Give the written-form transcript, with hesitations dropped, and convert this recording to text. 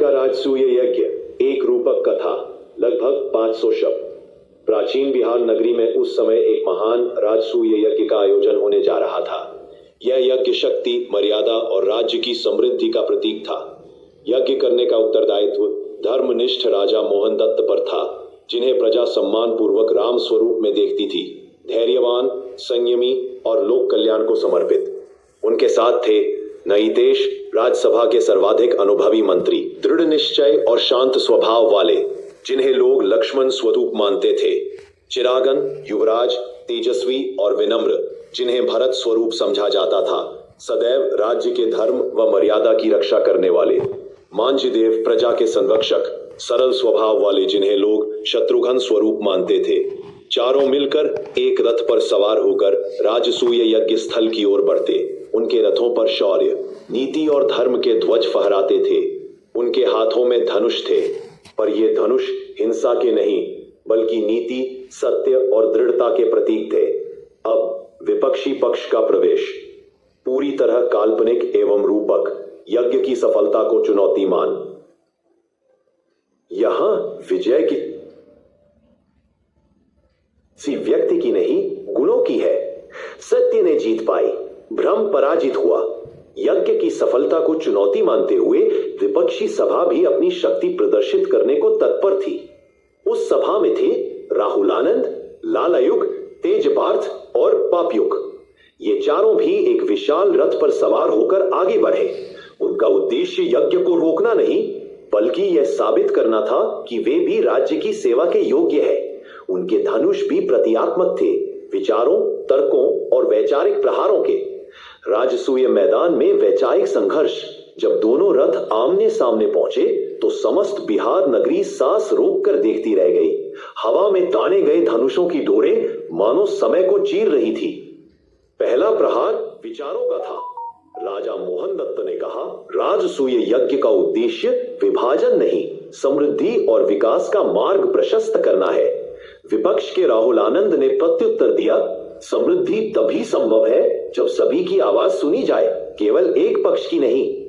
का राजसूय यज्ञ एक रूपक कथा, लगभग 500 शब्द। प्राचीन बिहार नगरी में उस समय एक महान राजसूय यज्ञ का आयोजन होने जा रहा था। यह यज्ञ शक्ति, मर्यादा और राज्य की समृद्धि का प्रतीक था। यज्ञ करने का उत्तरदायित्व धर्मनिष्ठ राजा मोहन दत्त पर था, जिन्हें प्रजा सम्मान पूर्वक राम स्वरूप में देखती थी, धैर्यवान, संयमी और लोक कल्याण को समर्पित। उनके साथ थे नईतेश, राज्यसभा के सर्वाधिक अनुभवी मंत्री, दृढ़ निश्चय और शांत स्वभाव वाले, जिन्हें लोग लक्ष्मण स्वरूप मानते थे, चिरागन, युवराज, तेजस्वी और विनम्र, जिन्हें भरत स्वरूप समझा जाता था, सदैव राज्य के धर्म व मर्यादा की रक्षा करने वाले, मांझदेव, प्रजा के संरक्षक, सरल स्वभाव वाले, जिन्हें लोग शत्रुघ्न स्वरूप मानते थे। चारों मिलकर एक रथ पर सवार होकर राजसूय यज्ञ स्थल की ओर बढ़ते। उनके रथों पर शौर्य, नीति और धर्म के ध्वज फहराते थे। उनके हाथों में धनुष थे, पर ये धनुष हिंसा के नहीं बल्कि नीति, सत्य और दृढ़ता के प्रतीक थे। अब विपक्षी पक्ष का प्रवेश, पूरी तरह काल्पनिक एवं रूपक, यज्ञ की सफलता को चुनौती मान। यहां विजय किसी व्यक्ति की नहीं, गुणों की है। सत्य ने जीत पाई, भ्रम पराजित हुआ। यज्ञ की सफलता को चुनौती मानते हुए विपक्षी सभा भी अपनी शक्ति प्रदर्शित करने को तत्पर थी। उस सभा में थे राहुलानंद, लालायुग, तेजपार्थ और पापयुग। ये चारों भी एक विशाल रथ पर सवार होकर आगे बढ़े। उनका उद्देश्य यज्ञ को रोकना नहीं बल्कि यह साबित करना था कि वे भी राज्य की सेवा के योग्य है। उनके धनुष भी प्रतीकात्मक थे, विचारों, तर्कों और वैचारिक प्रहारों के। राजसूय मैदान में वैचारिक संघर्ष, जब दोनों रथ आमने सामने पहुंचे तो समस्त बिहार नगरी सांस रोककर देखती रह गई। हवा में ताने गए धनुषों की डोरें मानो समय को चीर रही थी। पहला प्रहार विचारों का था। राजा मोहन दत्त ने कहा, राजसूय यज्ञ का उद्देश्य विभाजन नहीं, समृद्धि और विकास का मार्ग प्रशस्त करना है। विपक्ष के राहुल आनंद ने प्रत्युत्तर दिया, समृद्धि तभी संभव है जब सभी की आवाज सुनी जाए, केवल एक पक्ष की नहीं।